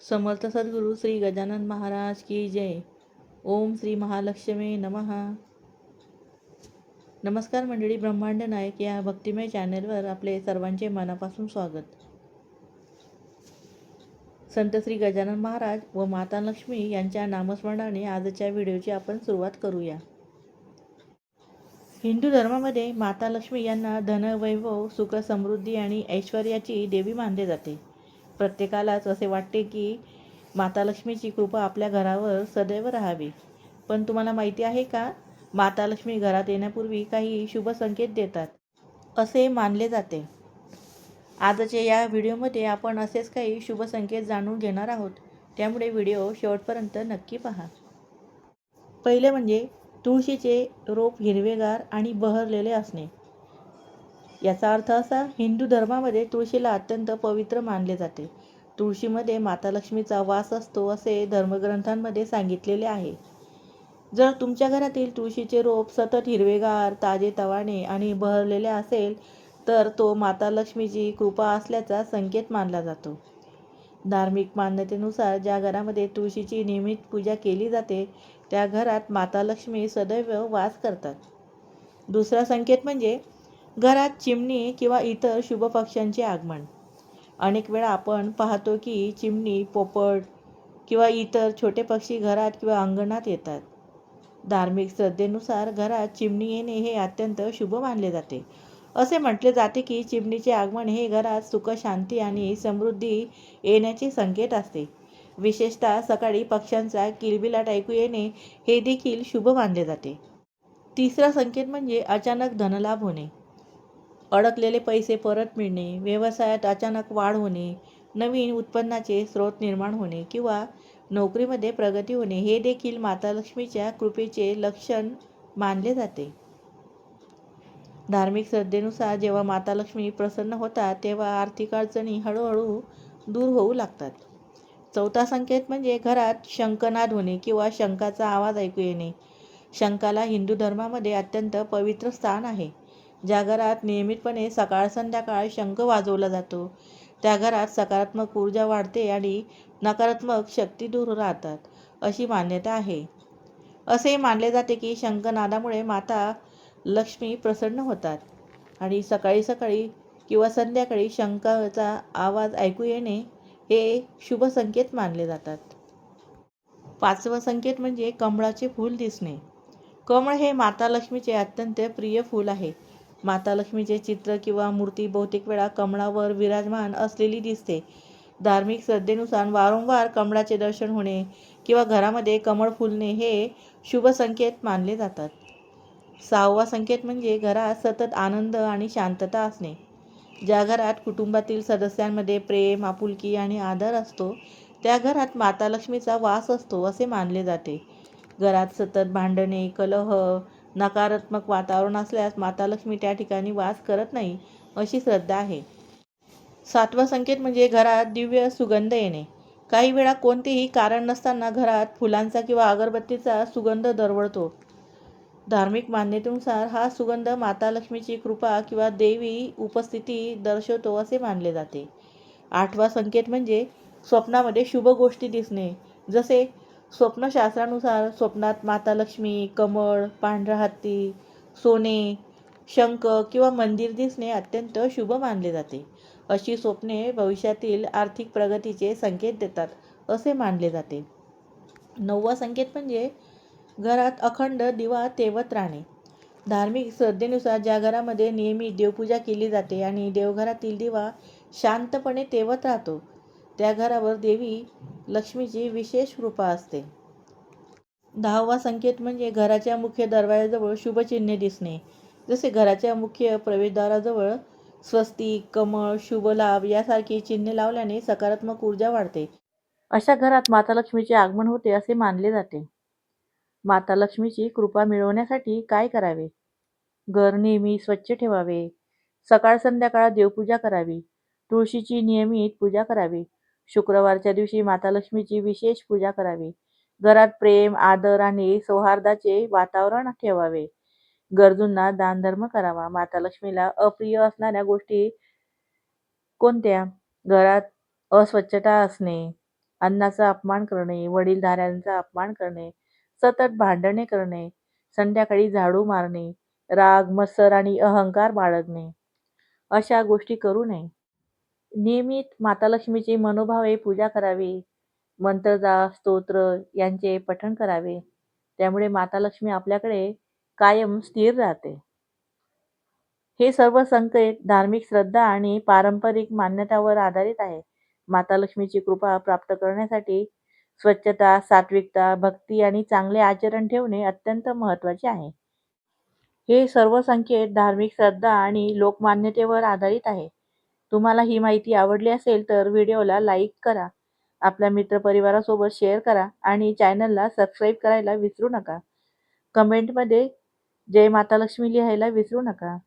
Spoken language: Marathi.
समर्थ सद्गुरू श्री गजानन महाराज की जय. ओम श्री महालक्ष्मी नमः. नमस्कार मंडळी, ब्रह्मांड नायक या भक्तिमय चॅनलवर आपले सर्वांचे मनापासून स्वागत. संत श्री गजानन महाराज व माता लक्ष्मी यांच्या नामस्मरणाने आजच्या व्हिडिओची आपण सुरुवात करूया. हिंदू धर्मामध्ये माता लक्ष्मी यांना धन, वैभव, सुख, समृद्धी आणि ऐश्वर्याची देवी मानले जाते. प्रत्येकालाच असे वाटते की माता लक्ष्मीची कृपा आपल्या घरावर सदैव राहावी. पण तुम्हाला माहिती आहे का, माता लक्ष्मी घरात येण्यापूर्वी काही शुभ संकेत देतात असे मानले जाते. आजच्या या व्हिडिओमध्ये आपण असेच काही शुभ संकेत जाणून घेणार आहोत, त्यामुळे व्हिडिओ शेवटपर्यंत नक्की पहा. पहिले म्हणजे तुळशीचे रोप हिरवेगार आणि बहरलेले असणे. याचा अर्थ असा, हिंदू धर्मामध्ये तुळशीला अत्यंत पवित्र मानले जाते. तुळशीमध्ये माता लक्ष्मीचा वास असतो असे धर्मग्रंथांमध्ये सांगितलेले आहे. जर तुमच्या घरातील तुळशीचे रोप सतत हिरवेगार, ताजेतवाने आणि बहरलेले असेल तर तो माता लक्ष्मीची कृपा असल्याचा संकेत मानला जातो. धार्मिक मान्यतेनुसार ज्या घरामध्ये तुळशीची नियमित पूजा केली जाते त्या घरात माता लक्ष्मी सदैव वास करतात. दुसरा संकेत म्हणजे घरात चिमणी किंवा इतर शुभ पक्ष्यांचे आगमन. अनेक वेळा आपण पाहतो की चिमणी, पोपट किंवा इतर छोटे पक्षी घरात किंवा अंगणात येतात. धार्मिक श्रद्धेनुसार घरात चिमणी येणे हे अत्यंत शुभ मानले जाते. असे म्हटले जाते की चिमणीचे आगमन हे घरात सुख, शांती आणि समृद्धी येण्याचे संकेत असते. विशेषतः सकाळी पक्ष्यांचा किलबिलाट ऐकू येणे हे देखील शुभ मानले जाते. तिसरा संकेत म्हणजे अचानक धनलाभ होणे. अडकलेले पैसे परत मिळणे, व्यवसायात अचानक वाढ होणे, नवीन उत्पन्नाचे स्रोत निर्माण होणे किंवा नोकरीमध्ये प्रगती होणे हे देखील माता लक्ष्मीच्या कृपेचे लक्षण मानले जाते. धार्मिक श्रद्धेनुसार जेव्हा माता लक्ष्मी प्रसन्न होतात तेव्हा आर्थिक अडचणी हळूहळू दूर होऊ लागतात. चौथा संकेत म्हणजे घरात शंखनाद होणे किंवा शंखाचा आवाज ऐकू येणे. शंखाला हिंदू धर्मामध्ये अत्यंत पवित्र स्थान आहे. ज्या घरात नियमितपणे सकाळ संध्याकाळ शंख वाजवला जातो त्या घरात सकारात्मक ऊर्जा वाढते आणि नकारात्मक शक्ती दूर राहतात अशी मान्यता आहे. असे मानले जाते की शंखनादामुळे माता लक्ष्मी प्रसन्न होतात आणि सकाळी सकाळी किंवा संध्याकाळी शंखाचा आवाज ऐकू येणे हे शुभ संकेत मानले जातात. पाचवा संकेत म्हणजे कमळाचे फूल दिसणे. कमळ हे माता लक्ष्मीचे अत्यंत प्रिय फूल आहे. माता लक्ष्मीचे चित्र किंवा मूर्ती बहुतेक वेळा कमळावर विराजमान असलेली दिसते. धार्मिक श्रद्धेनुसार वारंवार कमळाचे दर्शन होणे किंवा घरामध्ये कमळ फुलणे हे शुभ संकेत मानले जातात. सहावा संकेत म्हणजे घरात सतत आनंद आणि शांतता असणे. ज्या घरात कुटुंबातील सदस्यांमध्ये प्रेम, आपुलकी आणि आदर असतो त्या घरात माता लक्ष्मीचा वास असतो असे मानले जाते. घरात सतत भांडणे, कलह, नकारात्मक वातावरण असल्यास माता लक्ष्मी त्या ठिकाणी वास करत नाही अशी श्रद्धा आहे. सातवा संकेत म्हणजे घरात दिव्य सुगंध येणे. काही वेळा कोणतेही कारण नसताना घरात फुलांचा किंवा अगरबत्तीचा सुगंध दरवळतो. धार्मिक मान्यतेनुसार हा सुगंध माता लक्ष्मीची कृपा किंवा देवी उपस्थिती दर्शवतो असे मानले जाते. आठवा संकेत म्हणजे स्वप्नामध्ये शुभ गोष्टी दिसणे. जसे स्वप्नशास्त्रानुसार स्वप्नात माता लक्ष्मी, कमळ, पांढरा हत्ती, सोने, शंख किंवा मंदिर दिसणे अत्यंत शुभ मानले जाते. अशी स्वप्ने भविष्यातील आर्थिक प्रगतीचे संकेत देतात असे मानले जाते. नववा संकेत म्हणजे घरात अखंड दिवा तेवत राहणे. धार्मिक श्रद्धेनुसार ज्या घरामध्ये नियमित देवपूजा केली जाते आणि देवघरातील दिवा शांतपणे तेवत राहतो त्या घरावर देवी लक्ष्मीची विशेष कृपा असते. 10वा संकेत म्हणजे घराच्या मुख्य दरवाजाजवळ शुभचिन्हे दिसणे. जसे घराच्या मुख्य प्रवेशद्वाराजवळ स्वस्तिक, कमळ, शुभ लाभ यासारखी चिन्हे लावल्याने सकारात्मक ऊर्जा वाढते. अशा घरात माता लक्ष्मीचे आगमन होते असे मानले जाते. माता लक्ष्मीची कृपा मिळवण्यासाठी काय करावे? घर नेहमी स्वच्छ ठेवावे. सकाळ संध्याकाळ देवपूजा करावी. तुळशीची नियमित पूजा करावी. शुक्रवारच्या दिवशी माता लक्ष्मीची विशेष पूजा करावी. घरात प्रेम, आदर आणि सौहार्दाचे वातावरण ठेवावे. गरजूंना दानधर्म करावा. माता लक्ष्मीला अप्रिय असणाऱ्या गोष्टी कोणत्या? घरात अस्वच्छता असणे, अन्नाचा अपमान करणे, वडीलधाऱ्यांचा अपमान करणे, सतत भांडणे करणे, संध्याकाळी झाडू मारणे, राग, मत्सर आणि अहंकार बाळगणे अशा गोष्टी करू नये. नियमित माता लक्ष्मीची मनोभावे पूजा करावी. मंत्रजाप, स्तोत्र यांचे पठण करावे. त्यामुळे माता लक्ष्मी आपल्याकडे कायम स्थिर राहते. हे सर्व संकेत धार्मिक श्रद्धा आणि पारंपरिक मान्यतावर आधारित आहे. माता लक्ष्मीची कृपा प्राप्त करण्यासाठी स्वच्छता, सात्विकता, भक्ती आणि चांगले आचरण ठेवणे अत्यंत महत्त्वाचे आहे. हे सर्व संकेत धार्मिक श्रद्धा आणि लोकमान्यतेवर आधारित आहे. तुम्हाला ही माहिती आवडली असेल तर व्हिडिओला लाईक करा, आपल्या मित्रपरिवारासोबत शेअर करा आणि चॅनलला सबस्क्राईब करायला विसरू नका. कमेंटमध्ये जय माता लक्ष्मी लिहायला विसरू नका.